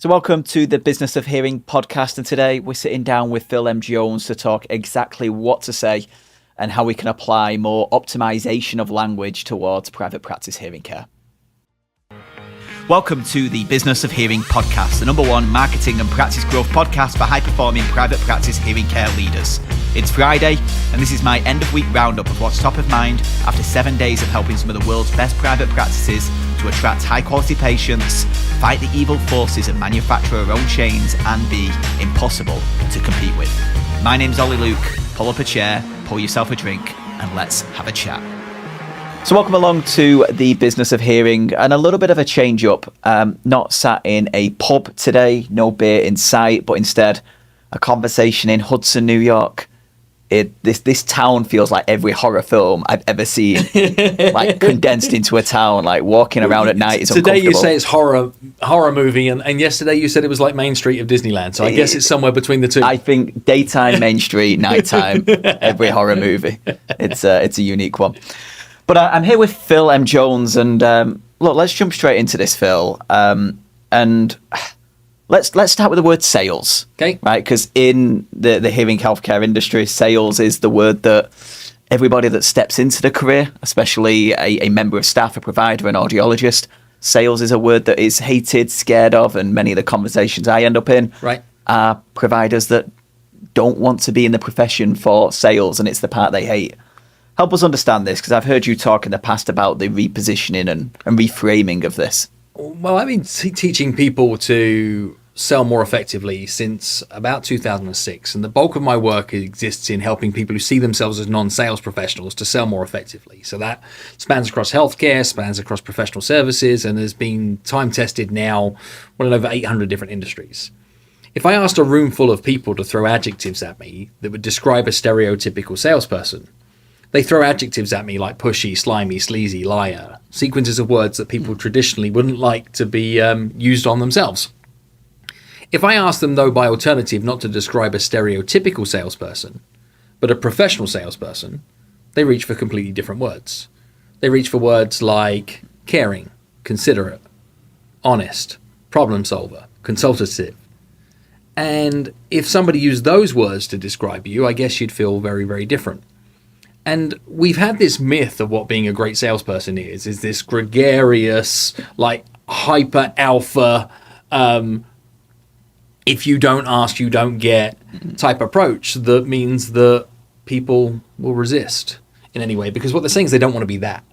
So welcome to the Business of Hearing podcast, and today we're sitting down with Phil M. Jones to talk exactly what to say and how we can apply more optimization of language towards private practice hearing care. Welcome to the Business of Hearing podcast, the number one marketing and practice growth podcast for high-performing private practice hearing care leaders. It's Friday, and this is my end-of-week roundup of what's top of mind after 7 days of helping some of the world's best private practices to attract high-quality patients, fight the evil forces that manufacture our own chains, and be impossible to compete with. My name's Ollie Luke. Pull up a chair, pour yourself a drink, and let's have a chat. So welcome along to the Business of Hearing, and a little bit of a change up. Not sat in a pub today, no beer in sight, but instead a conversation in Hudson, New York. This town feels like every horror film I've ever seen, like condensed into a town. Like walking around at night is uncomfortable. Today you say it's horror movie, and yesterday you said it was like Main Street of Disneyland. So I guess it's somewhere between the two. I think daytime Main Street, nighttime every horror movie. It's a unique one. But I'm here with Phil M. Jones, and look, let's jump straight into this, Phil. And let's start with the word sales, okay? Right, because in the hearing healthcare industry, sales is the word that everybody that steps into the career, especially a member of staff, a provider, an audiologist, sales is a word that is hated, scared of, and many of the conversations I end up in are providers that don't want to be in the profession for sales, and it's the part they hate. Help us understand this, because I've heard you talk in the past about the repositioning and reframing of this. Well, I've been teaching people to sell more effectively since about 2006, and the bulk of my work exists in helping people who see themselves as non-sales professionals to sell more effectively. So that spans across healthcare, spans across professional services, and has been time-tested now in over 800 different industries. If I asked a room full of people to throw adjectives at me that would describe a stereotypical salesperson, they throw adjectives at me like pushy, slimy, sleazy, liar, sequences of words that people traditionally wouldn't like to be used on themselves. If I ask them, though, by alternative, not to describe a stereotypical salesperson, but a professional salesperson, they reach for completely different words. They reach for words like caring, considerate, honest, problem solver, consultative. And if somebody used those words to describe you, I guess you'd feel very, very different. And we've had this myth of what being a great salesperson is this gregarious, like hyper alpha, if you don't ask, you don't get type approach that means that people will resist in any way, because what they're saying is they don't want to be that.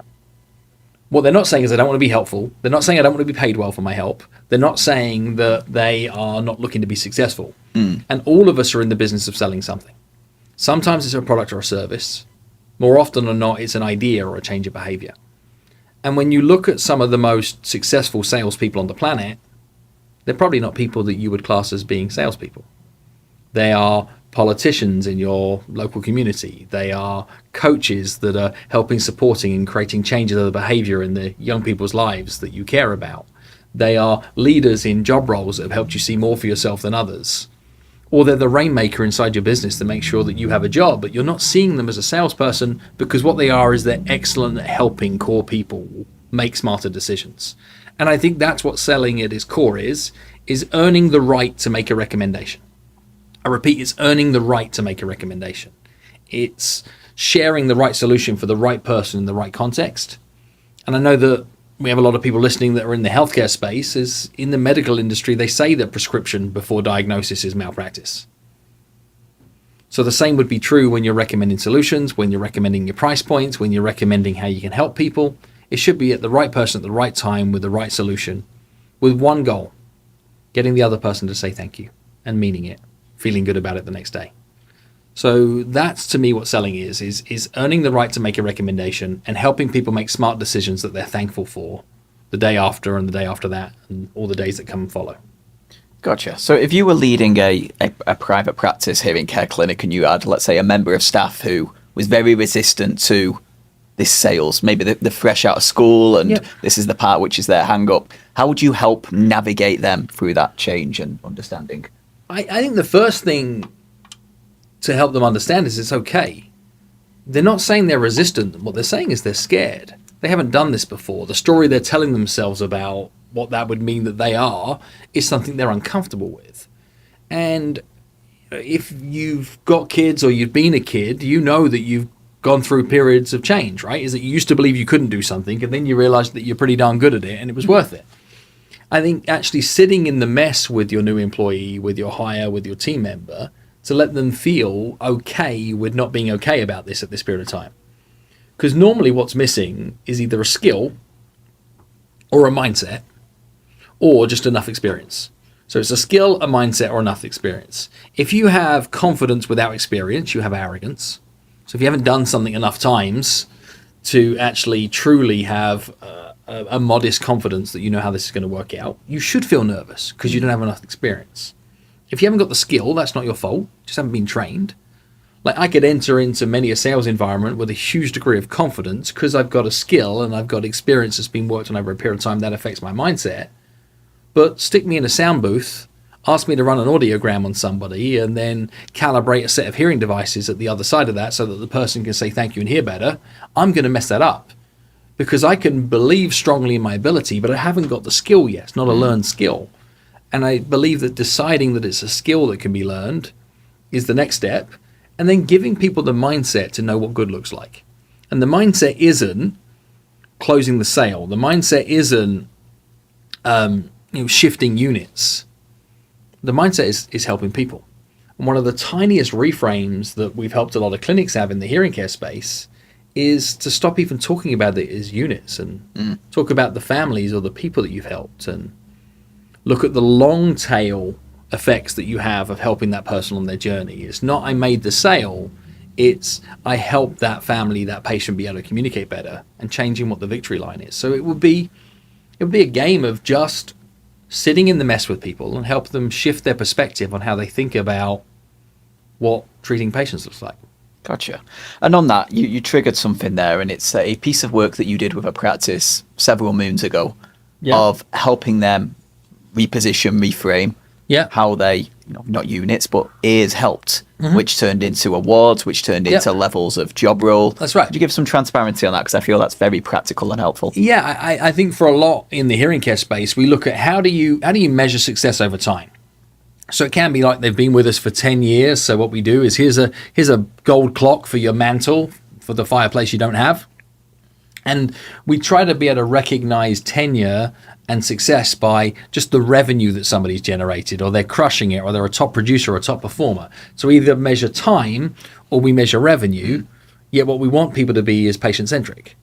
What they're not saying is they don't want to be helpful. They're not saying I don't want to be paid well for my help. They're not saying that they are not looking to be successful. And all of us are in the business of selling something. Sometimes it's a product or a service. More often than not, it's an idea or a change of behavior. And when you look at some of the most successful salespeople on the planet, they're probably not people that you would class as being salespeople. They are politicians in your local community. They are coaches that are helping, supporting, and creating changes of the behavior in the young people's lives that you care about. They are leaders in job roles that have helped you see more for yourself than others. Or they're the rainmaker inside your business to make sure that you have a job, but you're not seeing them as a salesperson, because what they are is they're excellent at helping core people make smarter decisions. And I think that's what selling at its core is earning the right to make a recommendation. I repeat, it's earning the right to make a recommendation. It's sharing the right solution for the right person in the right context. And I know that we have a lot of people listening that are in the healthcare space. Is in the medical industry, they say that prescription before diagnosis is malpractice. So the same would be true when you're recommending solutions, when you're recommending your price points, when you're recommending how you can help people. It should be at the right person at the right time with the right solution, with one goal: getting the other person to say thank you and meaning it, feeling good about it the next day. So that's, to me, what selling is earning the right to make a recommendation and helping people make smart decisions that they're thankful for the day after and the day after that and all the days that come and follow. Gotcha. So if you were leading a private practice hearing care clinic and you had, let's say, a member of staff who was very resistant to this sales, maybe they're fresh out of school and this is the part which is their hang up, how would you help navigate them through that change and understanding? I think the first thing to help them understand is it's okay. They're not saying they're resistant. What they're saying is they're scared. They haven't done this before. The story they're telling themselves about what that would mean that they are is something they're uncomfortable with. And if you've got kids or you've been a kid, you know that you've gone through periods of change, right? Is that you used to believe you couldn't do something, and then you realized that you're pretty darn good at it and it was worth it. I think actually sitting in the mess with your new employee, with your hire, with your team member, to let them feel okay with not being okay about this at this period of time. Because normally what's missing is either a skill or a mindset or just enough experience. So it's a skill, a mindset, or enough experience. If you have confidence without experience, you have arrogance. So if you haven't done something enough times to actually truly have a modest confidence that you know how this is going to work out, you should feel nervous because you don't have enough experience. If you haven't got the skill, that's not your fault. You just haven't been trained. Like, I could enter into many a sales environment with a huge degree of confidence because I've got a skill and I've got experience that's been worked on over a period of time that affects my mindset. But stick me in a sound booth, ask me to run an audiogram on somebody, and then calibrate a set of hearing devices at the other side of that so that the person can say thank you and hear better. I'm going to mess that up because I can believe strongly in my ability, but I haven't got the skill yet. It's not a learned skill. And I believe that deciding that it's a skill that can be learned is the next step, and then giving people the mindset to know what good looks like. And the mindset isn't closing the sale. The mindset isn't shifting units. The mindset is helping people. And one of the tiniest reframes that we've helped a lot of clinics have in the hearing care space is to stop even talking about it as units and talk about the families or the people that you've helped, and look at the long tail effects that you have of helping that person on their journey. It's not I made the sale, it's I helped that family, that patient be able to communicate better, and changing what the victory line is. So it would be a game of just sitting in the mess with people and help them shift their perspective on how they think about what treating patients looks like. Gotcha. And on that, you triggered something there, and it's a piece of work that you did with a practice several moons ago of helping them reposition, reframe how they, not units, but ears helped, which turned into awards, which turned into levels of job role. That's right. Could you give some transparency on that? Because I feel that's very practical and helpful. Yeah, I think for a lot in the hearing care space, we look at how do you measure success over time. So it can be like they've been with us for 10 years. So what we do is here's a gold clock for your mantle for the fireplace you don't have. And we try to be able to recognize tenure and success by just the revenue that somebody's generated, or they're crushing it, or they're a top producer or a top performer. So we either measure time or we measure revenue, yet what we want people to be is patient-centric.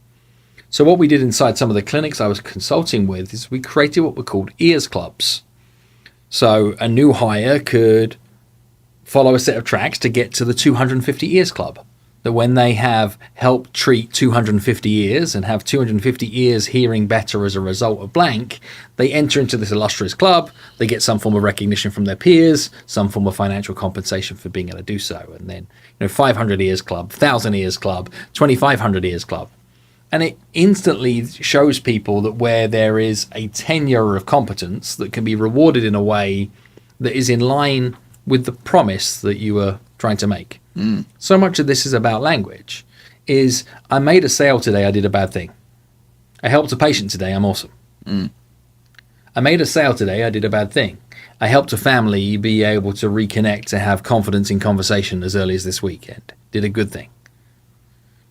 So what we did inside some of the clinics I was consulting with is we created what were called ears clubs. So a new hire could follow a set of tracks to get to the 250 ears club. That when they have helped treat 250 ears and have 250 ears hearing better as a result of blank, they enter into this illustrious club, they get some form of recognition from their peers, some form of financial compensation for being able to do so. And then 500 ears club, 1,000 ears club, 2,500 ears club. And it instantly shows people that where there is a tenure of competence that can be rewarded in a way that is in line with the promise that you were trying to make. So much of this is about language. Is I made a sale today, I did a bad thing. I helped a patient today, I'm awesome. I made a sale today, I did a bad thing. I helped a family be able to reconnect, to have confidence in conversation as early as this weekend. Did a good thing.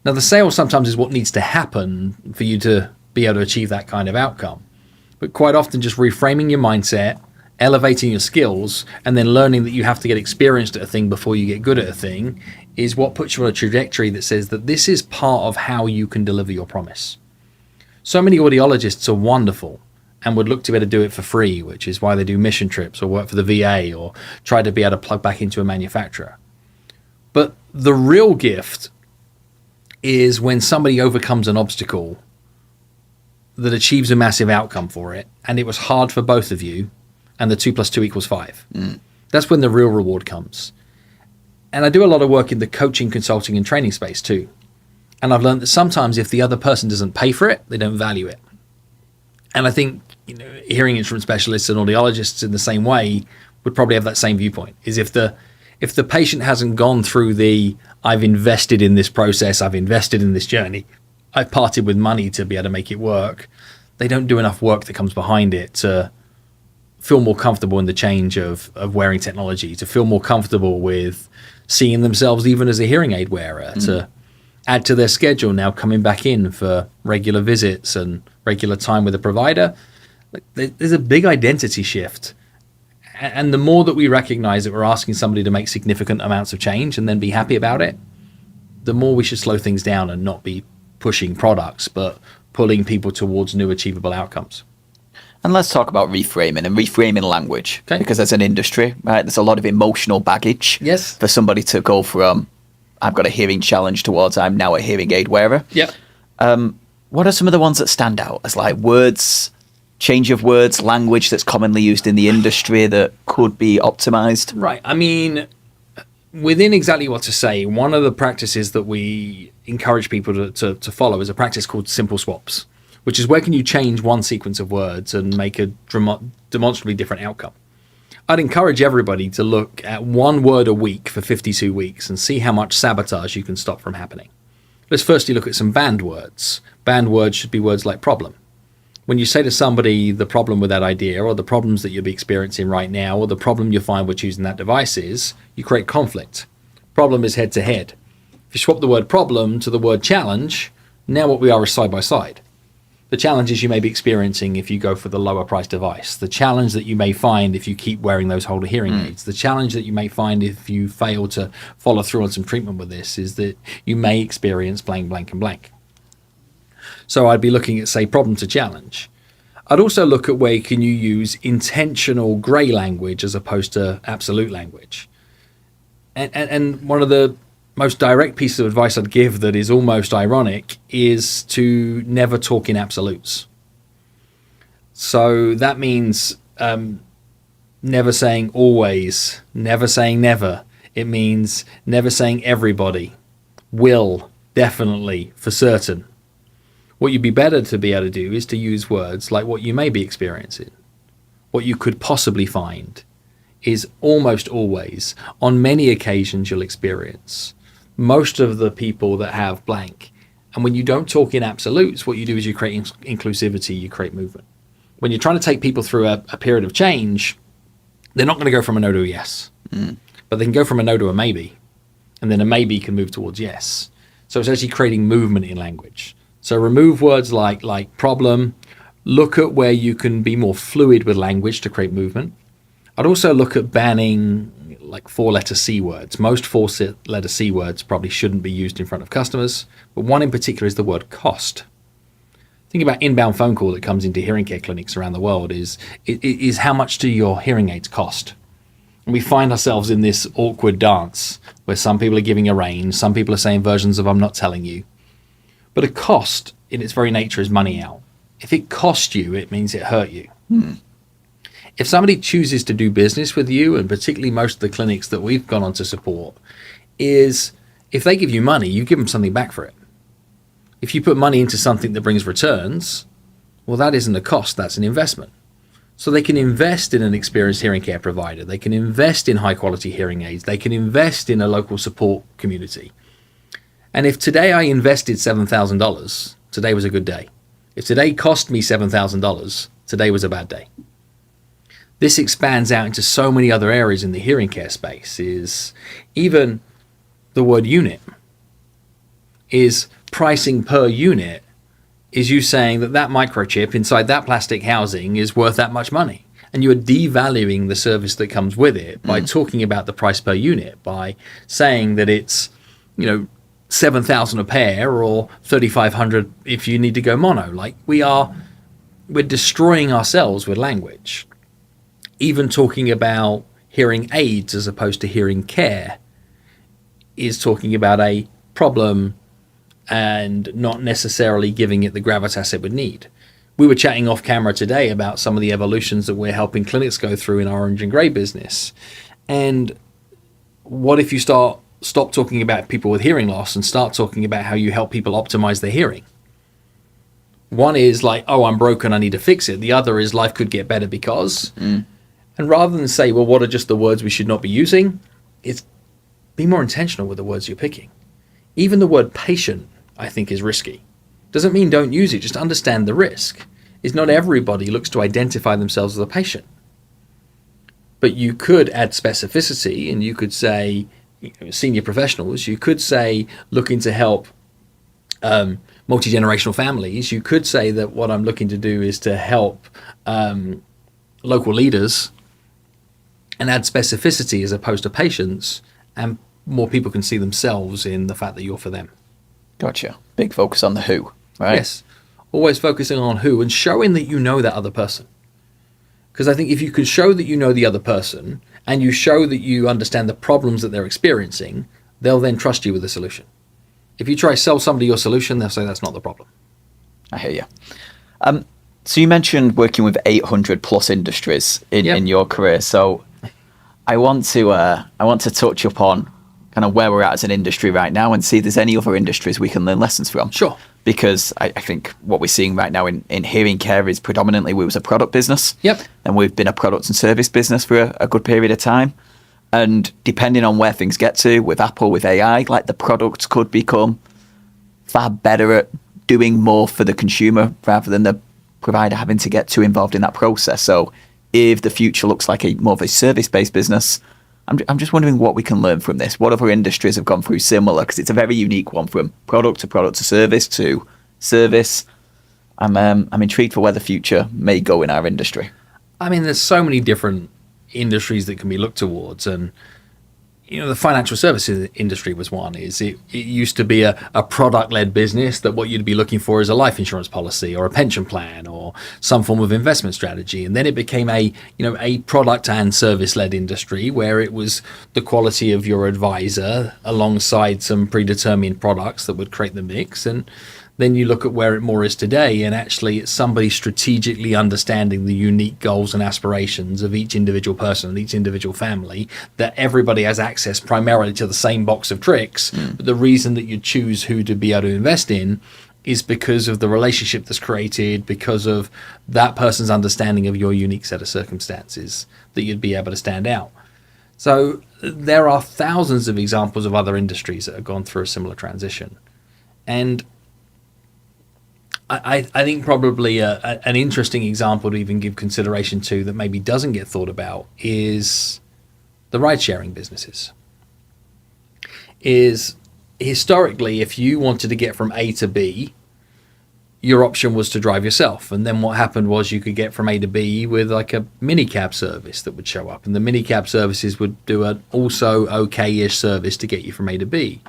Now the sale sometimes is what needs to happen for you to be able to achieve that kind of outcome. But quite often just reframing your mindset, elevating your skills, and then learning that you have to get experienced at a thing before you get good at a thing is what puts you on a trajectory that says that this is part of how you can deliver your promise. So many audiologists are wonderful and would look to be able to do it for free, which is why they do mission trips or work for the VA or try to be able to plug back into a manufacturer. But the real gift is when somebody overcomes an obstacle that achieves a massive outcome for it, and it was hard for both of you, and the 2 + 2 = 5. That's when the real reward comes. And I do a lot of work in the coaching, consulting, and training space too. And I've learned that sometimes if the other person doesn't pay for it, they don't value it. And I think hearing instrument specialists and audiologists in the same way would probably have that same viewpoint. Is if the patient hasn't gone through the I've invested in this process, I've invested in this journey, I've parted with money to be able to make it work, they don't do enough work that comes behind it to feel more comfortable in the change of wearing technology, to feel more comfortable with seeing themselves even as a hearing aid wearer, to add to their schedule now coming back in for regular visits and regular time with a provider. There's a big identity shift. And the more that we recognize that we're asking somebody to make significant amounts of change and then be happy about it, the more we should slow things down and not be pushing products, but pulling people towards new achievable outcomes. And let's talk about reframing and reframing language. Okay. Because as an industry, right, there's a lot of emotional baggage for somebody to go from, I've got a hearing challenge, towards I'm now a hearing aid wearer. Yeah. What are some of the ones that stand out as like words, change of words, language that's commonly used in the industry that could be optimized? Right. I mean, within exactly what to say, one of the practices that we encourage people to follow is a practice called simple swaps, which is where can you change one sequence of words and make a demonstrably different outcome. I'd encourage everybody to look at one word a week for 52 weeks and see how much sabotage you can stop from happening. Let's firstly look at some banned words. Banned words should be words like problem. When you say to somebody the problem with that idea, or the problems that you'll be experiencing right now, or the problem you find with choosing that device is, you create conflict. Problem is head to head. If you swap the word problem to the word challenge, now what we are is side by side. The challenges you may be experiencing if you go for the lower price device, the challenge that you may find if you keep wearing those Holder hearing aids, the challenge that you may find if you fail to follow through on some treatment with this is that you may experience blank, blank, and blank. So I'd be looking at, say, problem to challenge. I'd also look at where can you use intentional grey language as opposed to absolute language. And one of the most direct piece of advice I'd give that is almost ironic is to never talk in absolutes. So that means never saying always, never saying never. It means never saying everybody, will, definitely, for certain. What you'd be better to be able to do is to use words like what you may be experiencing, what you could possibly find, is almost always, on many occasions you'll experience. Most of the people that have blank. And when you don't talk in absolutes, what you do is you create inclusivity, you create movement. When you're trying to take people through a period of change, they're not going to go from a no to a yes. But they can go from a no to a maybe. And then a maybe can move towards yes. So it's actually creating movement in language. So remove words like problem. Look at where you can be more fluid with language to create movement. I'd also look at banning like 4-letter C words. Most 4-letter C words probably shouldn't be used in front of customers, but one in particular is the word cost. Think about inbound phone call that comes into hearing care clinics around the world is how much do your hearing aids cost? And we find ourselves in this awkward dance where some people are giving a range, some people are saying versions of I'm not telling you. But a cost in its very nature is money out. If it cost you, it means it hurt you. If somebody chooses to do business with you, and particularly most of the clinics that we've gone on to support, is if they give you money, you give them something back for it. If you put money into something that brings returns, well, that isn't a cost, that's an investment. So they can invest in an experienced hearing care provider. They can invest in high quality hearing aids. They can invest in a local support community. And if today I invested $7,000, today was a good day. If today cost me $7,000, today was a bad day. This expands out into so many other areas in the hearing care space. Is even the word unit is pricing per unit, is you saying that microchip inside that plastic housing is worth that much money. And you are devaluing the service that comes with it by talking about the price per unit, by saying that it's, $7,000 a pair or $3,500 if you need to go mono. Like we're destroying ourselves with language. Even talking about hearing aids as opposed to hearing care is talking about a problem and not necessarily giving it the gravitas it would need. We were chatting off camera today about some of the evolutions that we're helping clinics go through in our orange and grey business. And what if you stop talking about people with hearing loss and start talking about how you help people optimize their hearing? One is like, oh, I'm broken, I need to fix it. The other is life could get better because. And rather than say, well, what are just the words we should not be using? It's be more intentional with the words you're picking. Even the word patient, I think, is risky. Doesn't mean don't use it, just understand the risk. is not everybody looks to identify themselves as a patient. But you could add specificity, and you could say, senior professionals, you could say looking to help multi-generational families. You could say that what I'm looking to do is to help local leaders, and add specificity as opposed to patients, and more people can see themselves in the fact that you're for them. Gotcha. Big focus on the who, right? Yes. Always focusing on who and showing that you know that other person. Because I think if you can show that you know the other person and you show that you understand the problems that they're experiencing, they'll then trust you with the solution. If you try to sell somebody your solution, they'll say that's not the problem. I hear you. So you mentioned working with 800 plus industries in your career. So I want to touch upon kind of where we're at as an industry right now and see if there's any other industries we can learn lessons from. Sure. Because I think what we're seeing right now in hearing care is predominantly we was a product business. Yep. And we've been a product and service business for a good period of time. And depending on where things get to with Apple, with AI, like the products could become far better at doing more for the consumer rather than the provider having to get too involved in that process. So if the future looks like more of a service-based business, I'm just wondering what we can learn from this. What other industries have gone through similar? Because it's a very unique one, from product to service to service. I'm intrigued for where the future may go in our industry. I mean, there's so many different industries that can be looked towards, and the financial services industry was one. It used to be a product-led business that what you'd be looking for is a life insurance policy or a pension plan or some form of investment strategy. And then it became a product and service-led industry where it was the quality of your advisor alongside some predetermined products that would create the mix. And then you look at where it more is today, and actually it's somebody strategically understanding the unique goals and aspirations of each individual person and each individual family, that everybody has access primarily to the same box of tricks. But the reason that you choose who to be able to invest in is because of the relationship that's created, because of that person's understanding of your unique set of circumstances, that you'd be able to stand out. So there are thousands of examples of other industries that have gone through a similar transition. And I think probably an interesting example to even give consideration to that maybe doesn't get thought about is the ride-sharing businesses. Is historically, if you wanted to get from A to B, your option was to drive yourself. And then what happened was you could get from A to B with like a minicab service that would show up. And the minicab services would do an also okay-ish service to get you from A to B.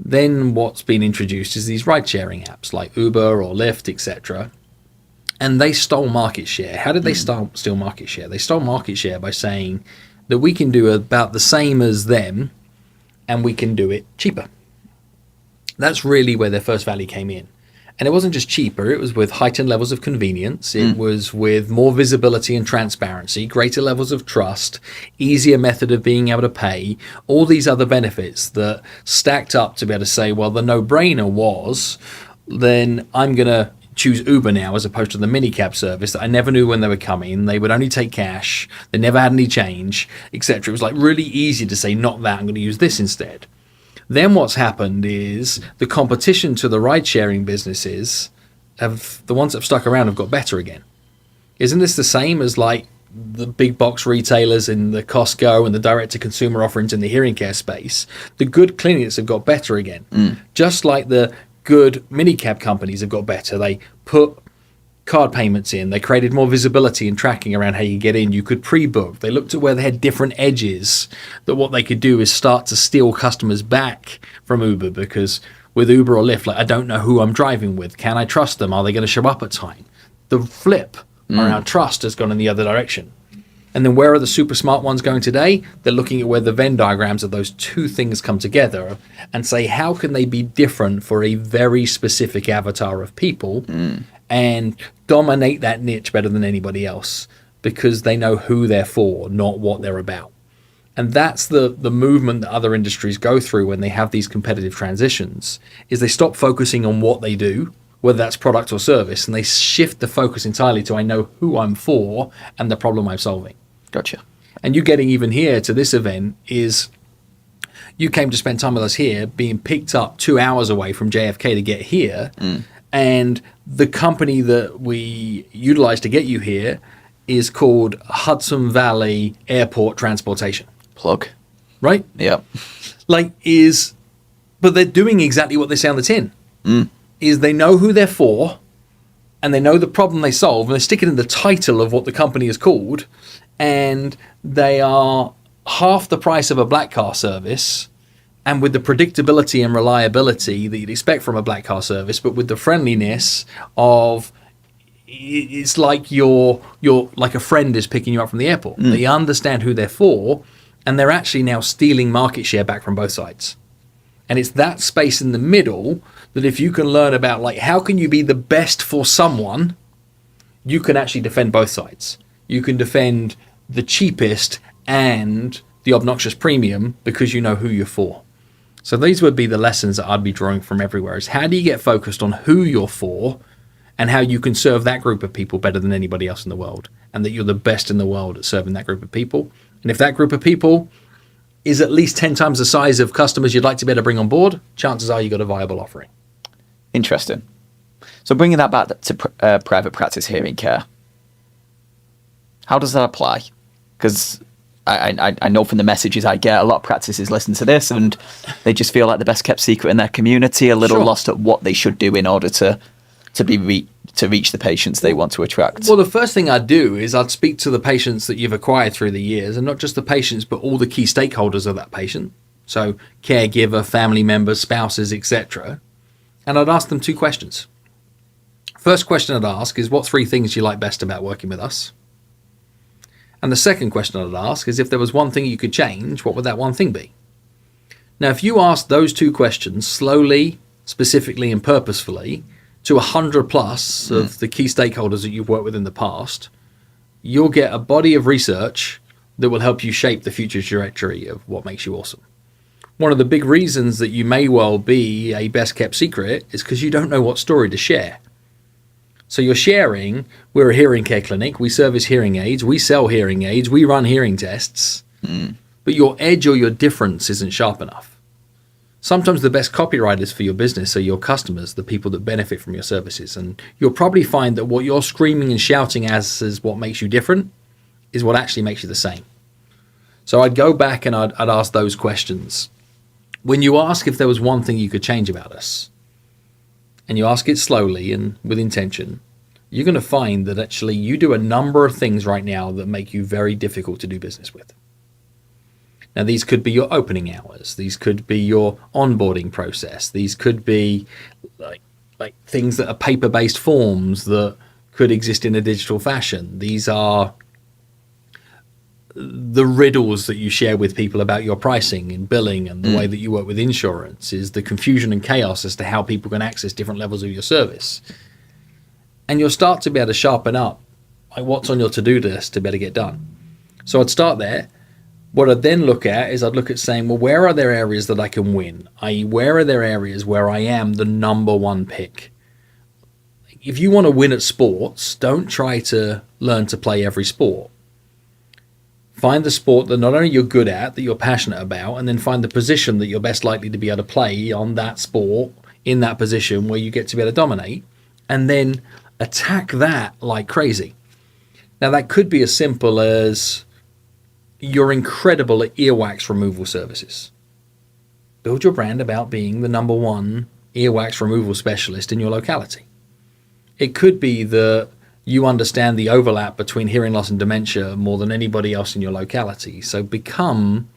Then what's been introduced is these ride-sharing apps like Uber or Lyft, etc. And they stole market share. How did they steal market share? They stole market share by saying that we can do about the same as them and we can do it cheaper. That's really where their first value came in. And it wasn't just cheaper, it was with heightened levels of convenience, it was with more visibility and transparency, greater levels of trust, easier method of being able to pay, all these other benefits that stacked up to be able to say, well, the no-brainer was, then I'm going to choose Uber now as opposed to the minicab service that I never knew when they were coming. They would only take cash, they never had any change, etc. It was like really easy to say, not that, I'm going to use this instead. Then what's happened is the competition to the ride-sharing businesses, the ones that have stuck around have got better again. Isn't this the same as like the big box retailers in the Costco and the direct-to-consumer offerings in the hearing care space? The good clinics have got better again. Just like the good minicab companies have got better. They put card payments in. They created more visibility and tracking around how you get in. You could pre-book. They looked at where they had different edges, that what they could do is start to steal customers back from Uber, because with Uber or Lyft, like, I don't know who I'm driving with. Can I trust them? Are they going to show up at time? The flip around trust has gone in the other direction. And then where are the super smart ones going today? They're looking at where the Venn diagrams of those two things come together and say, how can they be different for a very specific avatar of people and dominate that niche better than anybody else, because they know who they're for, not what they're about. And that's the movement that other industries go through when they have these competitive transitions, is they stop focusing on what they do, whether that's product or service, and they shift the focus entirely to, I know who I'm for and the problem I'm solving. Gotcha. And you getting even here to this event is, you came to spend time with us here, being picked up 2 hours away from JFK to get here, And the company that we utilize to get you here is called Hudson Valley Airport Transportation. Plug. Right? Yep. But they're doing exactly what they say on the tin. Is they know who they're for, and they know the problem they solve, and they stick it in the title of what the company is called, and they are half the price of a black car service, and with the predictability and reliability that you'd expect from a black car service, but with the friendliness of, it's like you're like a friend is picking you up from the airport. They understand who they're for, and they're actually now stealing market share back from both sides. And it's that space in the middle that if you can learn about, like, how can you be the best for someone, you can actually defend both sides. You can defend the cheapest and the obnoxious premium because you know who you're for. So these would be the lessons that I'd be drawing from everywhere, is how do you get focused on who you're for and how you can serve that group of people better than anybody else in the world, and that you're the best in the world at serving that group of people. And if that group of people is at least 10 times the size of customers you'd like to be able to bring on board, chances are you've got a viable offering. Interesting. So bringing that back to private practice hearing care, how does that apply? Because I know from the messages I get, a lot of practices listen to this and they just feel like the best kept secret in their community, a little lost at what they should do in order to reach the patients they want to attract. Well, the first thing I'd do is I'd speak to the patients that you've acquired through the years, and not just the patients, but all the key stakeholders of that patient. So caregiver, family members, spouses, etc. And I'd ask them 2 questions. First question I'd ask is, what 3 things do you like best about working with us? And the second question I'd ask is, if there was one thing you could change, what would that one thing be? Now, if you ask those 2 questions slowly, specifically and purposefully to 100 plus of the key stakeholders that you've worked with in the past, you'll get a body of research that will help you shape the future trajectory of what makes you awesome. One of the big reasons that you may well be a best kept secret is because you don't know what story to share. So you're sharing, we're a hearing care clinic, we service hearing aids, we sell hearing aids, we run hearing tests, but your edge or your difference isn't sharp enough. Sometimes the best copywriters for your business are your customers, the people that benefit from your services. And you'll probably find that what you're screaming and shouting as is what makes you different is what actually makes you the same. So I'd go back and I'd ask those questions. When you ask if there was one thing you could change about us, and you ask it slowly and with intention, you're going to find that actually you do a number of things right now that make you very difficult to do business with. Now, these could be your opening hours. These could be your onboarding process. These could be like things that are paper-based forms that could exist in a digital fashion. These are the riddles that you share with people about your pricing and billing and the way that you work with insurance, is the confusion and chaos as to how people can access different levels of your service. And you'll start to be able to sharpen up like what's on your to-do list to be able to get done. So I'd start there. What I'd then look at is I'd look at saying, well, where are there areas that I can win? I.e., where are there areas where I am the number one pick? If you want to win at sports, don't try to learn to play every sport. Find the sport that not only you're good at, that you're passionate about, and then find the position that you're best likely to be able to play on that sport, in that position where you get to be able to dominate, and then attack that like crazy. Now, that could be as simple as you're incredible at earwax removal services. Build your brand about being the number one earwax removal specialist in your locality. It could be that you understand the overlap between hearing loss and dementia more than anybody else in your locality. So become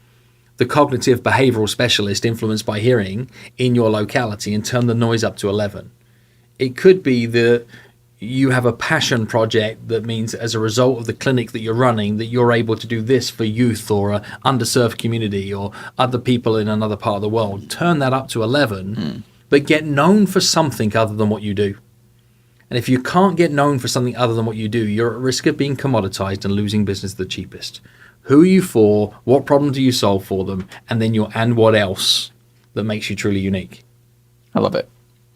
the cognitive behavioral specialist influenced by hearing in your locality and turn the noise up to 11. It could be that you have a passion project that means as a result of the clinic that you're running that you're able to do this for youth or an underserved community or other people in another part of the world. Turn that up to 11, but get known for something other than what you do. And if you can't get known for something other than what you do, you're at risk of being commoditized and losing business the cheapest. Who are you for? What problem do you solve for them? And then and what else that makes you truly unique? I love it.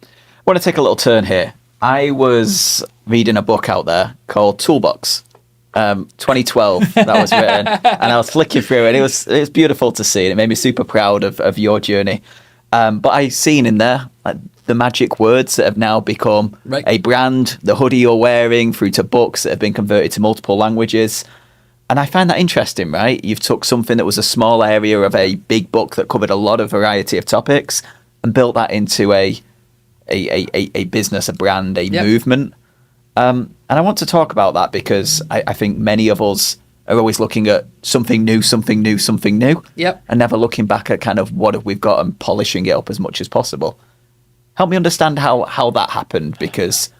I want to take a little turn here. I was reading a book out there called Toolbox, 2012, that was written, and I was flicking through it. It was beautiful to see, and it made me super proud of your journey. But I seen in there like the magic words that have now become Right. a brand, the hoodie you're wearing, through to books that have been converted to multiple languages. And I find that interesting, right? You've took something that was a small area of a big book that covered a lot of variety of topics and built that into a business, a brand, a movement. And I want to talk about that because I think many of us are always looking at something new, Yep. and never looking back at kind of what have we've got and polishing it up as much as possible. Help me understand how that happened, because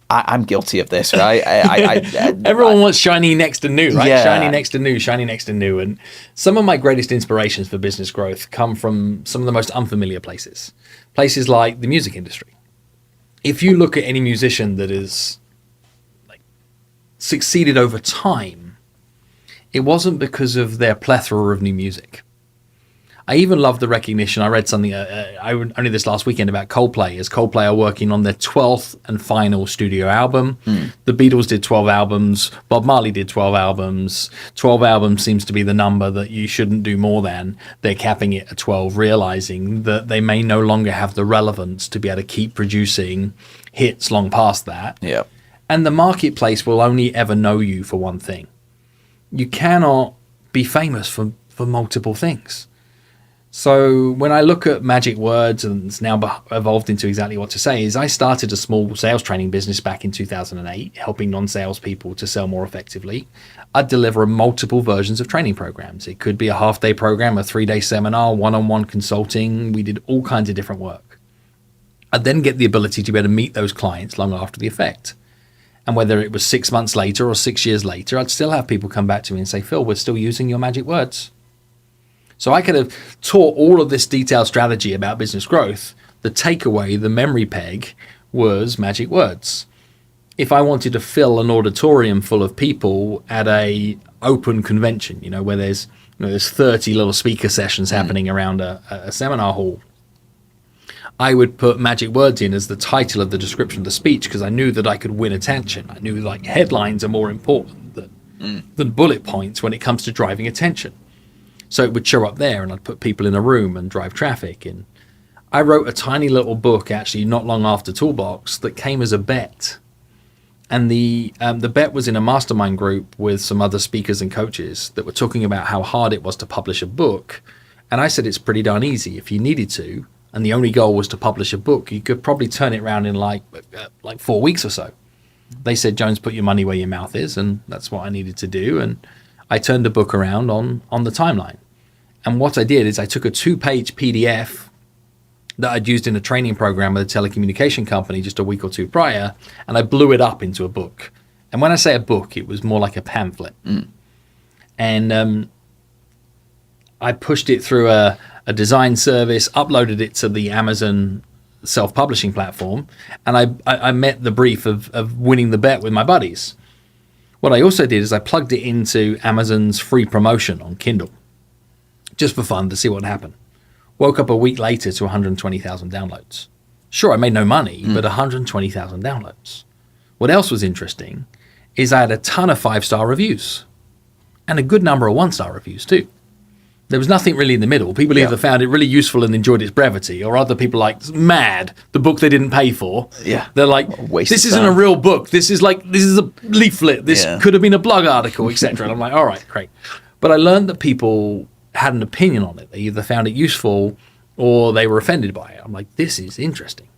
I'm guilty of this, right? Everyone wants shiny next to new, right? Yeah. Shiny next to new, shiny next to new. And some of my greatest inspirations for business growth come from some of the most unfamiliar places. Places like the music industry. If you look at any musician that is succeeded over time, it wasn't because of their plethora of new music. I even love the recognition. I read something only this last weekend about Coldplay, as Coldplay are working on their 12th and final studio album. The Beatles did 12 albums. Bob Marley did 12 albums. 12 albums seems to be the number that you shouldn't do more than. They're capping it at 12, realizing that they may no longer have the relevance to be able to keep producing hits long past that. Yeah. And the marketplace will only ever know you for one thing. You cannot be famous for multiple things. So when I look at magic words, and it's now evolved into exactly what to say, is I started a small sales training business back in 2008, helping non-sales people to sell more effectively. I'd deliver multiple versions of training programs. It could be a half-day program, a 3-day seminar, one-on-one consulting. We did all kinds of different work. I'd then get the ability to be able to meet those clients long after the effect. And whether it was 6 months later or 6 years later, I'd still have people come back to me and say, Phil, we're still using your magic words. So I could have taught all of this detailed strategy about business growth. The takeaway, the memory peg, was magic words. If I wanted to fill an auditorium full of people at a open convention, where there's 30 little speaker sessions happening around a seminar hall, I would put magic words in as the title of the description of the speech, because I knew that I could win attention. I knew headlines are more important than bullet points when it comes to driving attention. So it would show up there, and I'd put people in a room and drive traffic. And I wrote a tiny little book, actually, not long after Toolbox, that came as a bet. And the bet was in a mastermind group with some other speakers and coaches that were talking about how hard it was to publish a book. And I said it's pretty darn easy if you needed to. And the only goal was to publish a book. You could probably turn it around in like 4 weeks or so. They said, Jones, put your money where your mouth is. And that's what I needed to do. And I turned the book around on the timeline. And what I did is I took a 2-page PDF that I'd used in a training program with a telecommunication company just a week or two prior, and I blew it up into a book. And when I say a book, it was more like a pamphlet. And I pushed it through a design service, uploaded it to the Amazon self-publishing platform, and I met the brief of winning the bet with my buddies. What I also did is I plugged it into Amazon's free promotion on Kindle, just for fun, to see what happened. Woke up a week later to 120,000 downloads. Sure, I made no money, but 120,000 downloads. What else was interesting is I had a ton of 5-star reviews and a good number of 1-star reviews too. There was nothing really in the middle. People either found it really useful and enjoyed its brevity, or other people mad, the book they didn't pay for. Yeah. They're like, this isn't a real book. This is a leaflet. This could have been a blog article, etc. And I'm like, all right, great. But I learned that people had an opinion on it. They either found it useful or they were offended by it. I'm like, this is interesting.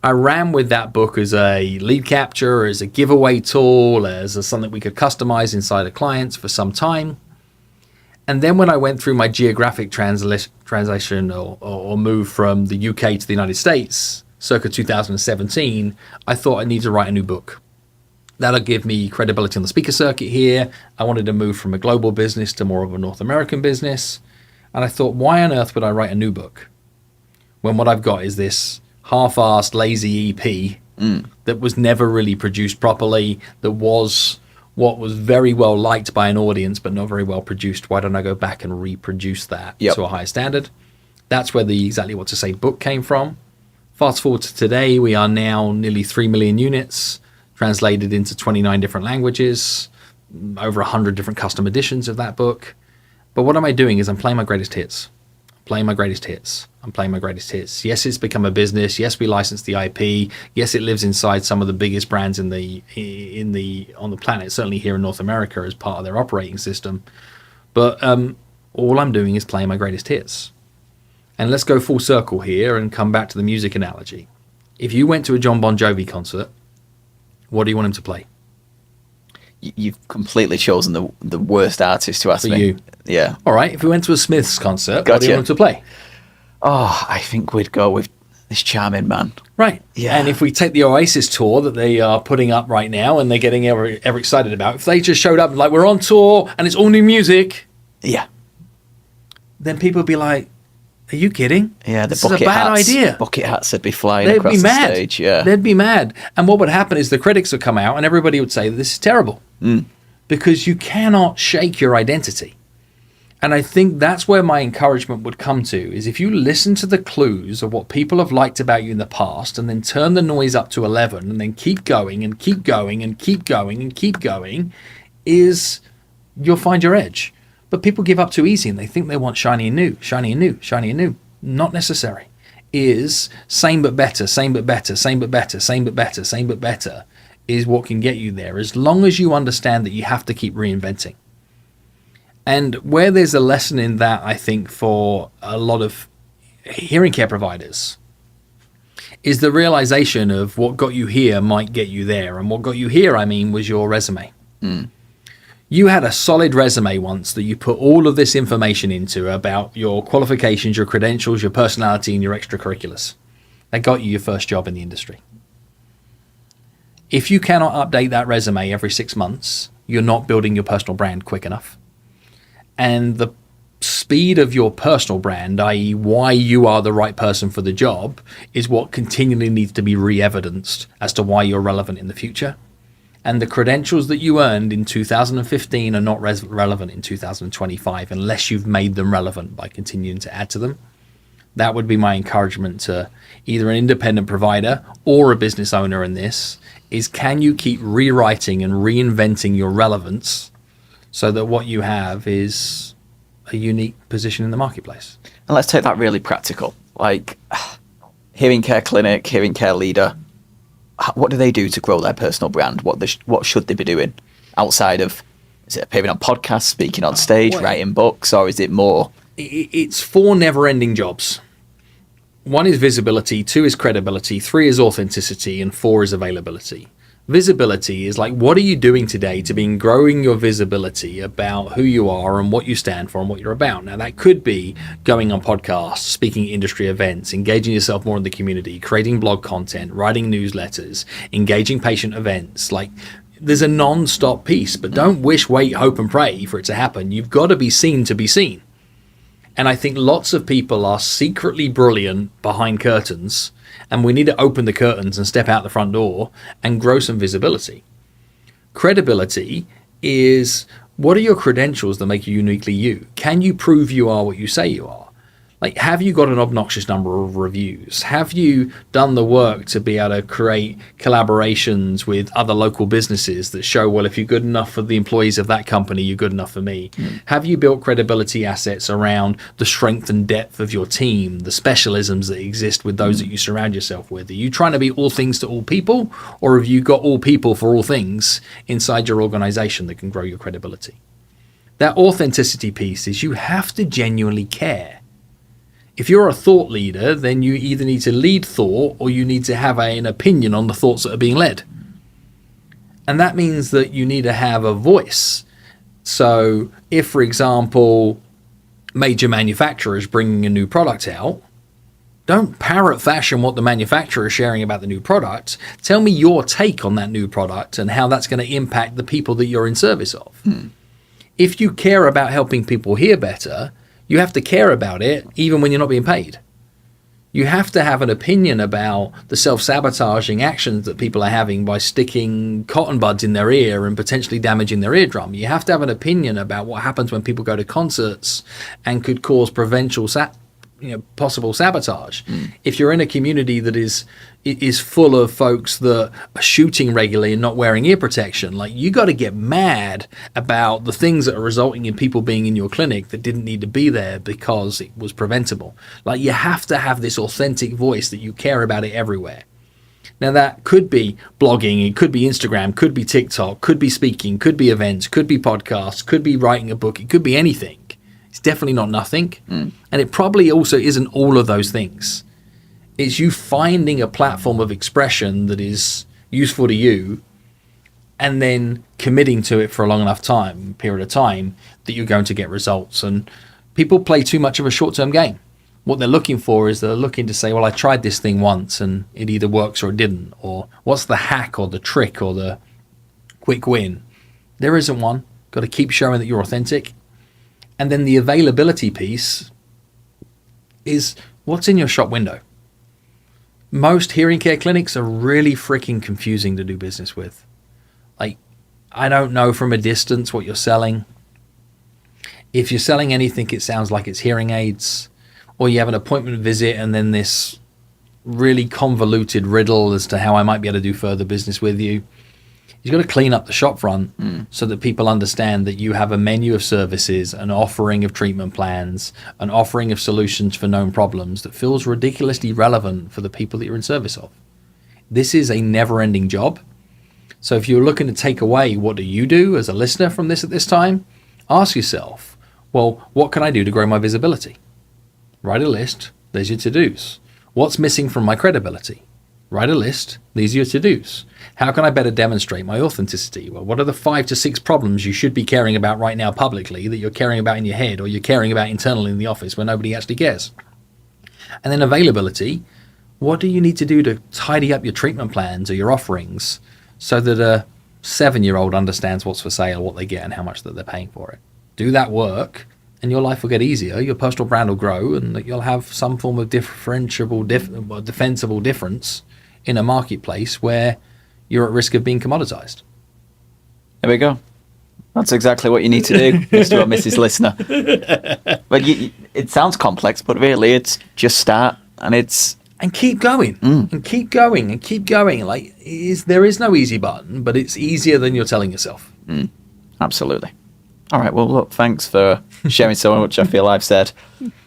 I ran with that book as a lead capture, as a giveaway tool, as something we could customize inside of clients for some time. And then when I went through my geographic translation or move from the UK to the United States, circa 2017, I thought I need to write a new book. That'll give me credibility on the speaker circuit here. I wanted to move from a global business to more of a North American business. And I thought, why on earth would I write a new book when what I've got is this half-assed, lazy EP that was never really produced properly, that was what was very well liked by an audience but not very well produced? Why don't I go back and reproduce that to a higher standard? That's where the Exactly What to Say book came from. Fast forward to today, we are now nearly 3 million units, translated into 29 different languages, over 100 different custom editions of that book. But what am I doing is I'm playing my greatest hits. playing my greatest hits. I'm playing my greatest hits. Yes, it's become a business. Yes, we license the IP. Yes, it lives inside some of the biggest brands on the planet, certainly here in North America as part of their operating system. But all I'm doing is playing my greatest hits. And let's go full circle here and come back to the music analogy. If you went to a John Bon Jovi concert, what do you want him to play? You've completely chosen the worst artist to ask For me. you. Yeah. All right, if we went to a Smiths concert, what do Gotcha. you want him to play? Oh, I think we'd go with this charming man. Right. Yeah. And if we take the Oasis tour that they are putting up right now and they're getting ever excited about, if they just showed up like, we're on tour and it's all new music, Yeah. then people would be like, are you kidding? Yeah, the this is a bucket bad hats. idea. Bucket hats would be flying They'd across be the mad. stage. Yeah. They'd be mad. And what would happen is the critics would come out and everybody would say, this is terrible. Because you cannot shake your identity. And I think that's where my encouragement would come to, is if you listen to the clues of what people have liked about you in the past and then turn the noise up to 11 and then keep going and keep going and keep going and keep going, is you'll find your edge. But people give up too easy and they think they want shiny and new, shiny and new, shiny and new. Not necessary. Is same but better, same but better, same but better, same but better, same but better is what can get you there, as long as you understand that you have to keep reinventing. And where there's a lesson in that, I think, for a lot of hearing care providers, is the realization of what got you here might get you there. And what got you here, I mean, was your resume. You had a solid resume once that you put all of this information into about your qualifications, your credentials, your personality, and your extracurriculars. That got you your first job in the industry. If you cannot update that resume every 6 months, you're not building your personal brand quick enough. And the speed of your personal brand, i.e. why you are the right person for the job, is what continually needs to be re-evidenced as to why you're relevant in the future. And the credentials that you earned in 2015 are not relevant in 2025 unless you've made them relevant by continuing to add to them. That would be my encouragement to either an independent provider or a business owner in this, is can you keep rewriting and reinventing your relevance so that what you have is a unique position in the marketplace. And let's take that really practical. Like, hearing care clinic, hearing care leader, what do they do to grow their personal brand? What should they be doing outside of, is it appearing on podcasts, speaking on stage, writing books, or is it more? It's 4 never-ending jobs. 1 is visibility, 2 is credibility, 3 is authenticity, and 4 is availability. Visibility is like, what are you doing today to be growing your visibility about who you are and what you stand for and what you're about? Now, that could be going on podcasts, speaking at industry events, engaging yourself more in the community, creating blog content, writing newsletters, engaging patient events. Like, there's a non-stop piece, but don't wish, wait, hope, and pray for it to happen. You've got to be seen to be seen. And I think lots of people are secretly brilliant behind curtains, and we need to open the curtains and step out the front door and grow some visibility. Credibility is, what are your credentials that make you uniquely you? Can you prove you are what you say you are? Like, have you got an obnoxious number of reviews? Have you done the work to be able to create collaborations with other local businesses that show, well, if you're good enough for the employees of that company, you're good enough for me? Have you built credibility assets around the strength and depth of your team, the specialisms that exist with those that you surround yourself with? Are you trying to be all things to all people, or have you got all people for all things inside your organization that can grow your credibility? That authenticity piece is, you have to genuinely care. If you're a thought leader, then you either need to lead thought or you need to have an opinion on the thoughts that are being led. And that means that you need to have a voice. So if, for example, major manufacturers bringing a new product out, don't parrot fashion what the manufacturer is sharing about the new product. Tell me your take on that new product and how that's going to impact the people that you're in service of. If you care about helping people hear better, you have to care about it even when you're not being paid. You have to have an opinion about the self-sabotaging actions that people are having by sticking cotton buds in their ear and potentially damaging their eardrum. You have to have an opinion about what happens when people go to concerts and could cause possible sabotage. If you're in a community that is full of folks that are shooting regularly and not wearing ear protection, like, you got to get mad about the things that are resulting in people being in your clinic that didn't need to be there because it was preventable. Like, you have to have this authentic voice that you care about it everywhere. Now, that could be blogging, it could be Instagram, could be TikTok, could be speaking, could be events, could be podcasts, could be writing a book, it could be anything. It's definitely not nothing. And it probably also isn't all of those things. It's you finding a platform of expression that is useful to you and then committing to it for a long enough period of time that you're going to get results. And people play too much of a short-term game. What they're looking for is they're looking to say, well, I tried this thing once and it either works or it didn't. Or what's the hack or the trick or the quick win? There isn't one. Got to keep showing that you're authentic. And then the availability piece is what's in your shop window. Most hearing care clinics are really freaking confusing to do business with. Like, I don't know from a distance what you're selling. If you're selling anything, it sounds like it's hearing aids, or you have an appointment visit and then this really convoluted riddle as to how I might be able to do further business with you. You've got to clean up the shop front so that people understand that you have a menu of services, an offering of treatment plans, an offering of solutions for known problems that feels ridiculously relevant for the people that you're in service of. This is a never-ending job. So if you're looking to take away what do you do as a listener from this at this time, ask yourself, well, what can I do to grow my visibility? Write a list. There's your to-dos. What's missing from my credibility? Write a list. These are your to-dos. How can I better demonstrate my authenticity? Well, what are the 5 to 6 problems you should be caring about right now publicly that you're caring about in your head or you're caring about internally in the office where nobody actually cares? And then availability. What do you need to do to tidy up your treatment plans or your offerings so that a 7-year-old understands what's for sale, what they get, and how much that they're paying for it? Do that work and your life will get easier, your personal brand will grow, and that you'll have some form of defensible difference in a marketplace where you're at risk of being commoditized. There we go. That's exactly what you need to do, Mr. or Mrs. Listener. But it sounds complex, but really it's just start and keep going and keep going and keep going. Like, there is no easy button, but it's easier than you're telling yourself. Absolutely. All right. Well, look, thanks for sharing so much. I feel I've said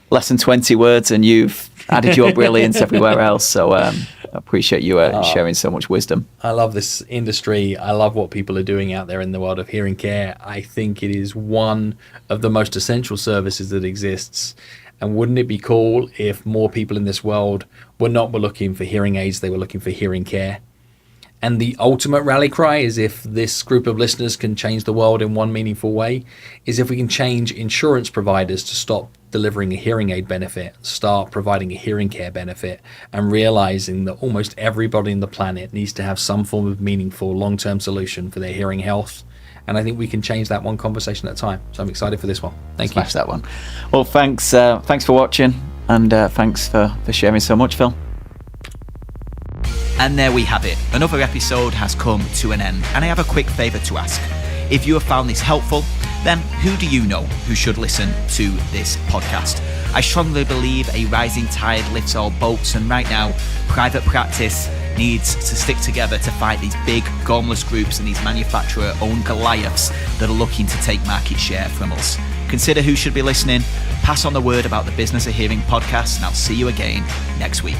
less than 20 words and you've added your brilliance everywhere else. So I appreciate you sharing so much wisdom. I love this industry. I love what people are doing out there in the world of hearing care. I think it is one of the most essential services that exists. And wouldn't it be cool if more people in this world were looking for hearing aids, they were looking for hearing care? And the ultimate rally cry is, if this group of listeners can change the world in one meaningful way, is if we can change insurance providers to stop delivering a hearing aid benefit, start providing a hearing care benefit, and realizing that almost everybody on the planet needs to have some form of meaningful long-term solution for their hearing health. And I think we can change that one conversation at a time. So I'm excited for this one. Thank you. Smash that one. Well, thanks for watching, and thanks for sharing so much, Phil. And there we have it. Another episode has come to an end, and I have a quick favour to ask. If you have found this helpful, then who do you know who should listen to this podcast? I strongly believe a rising tide lifts all boats, and right now, private practice needs to stick together to fight these big, gormless groups and these manufacturer-owned Goliaths that are looking to take market share from us. Consider who should be listening, pass on the word about the Business of Hearing podcast, and I'll see you again next week.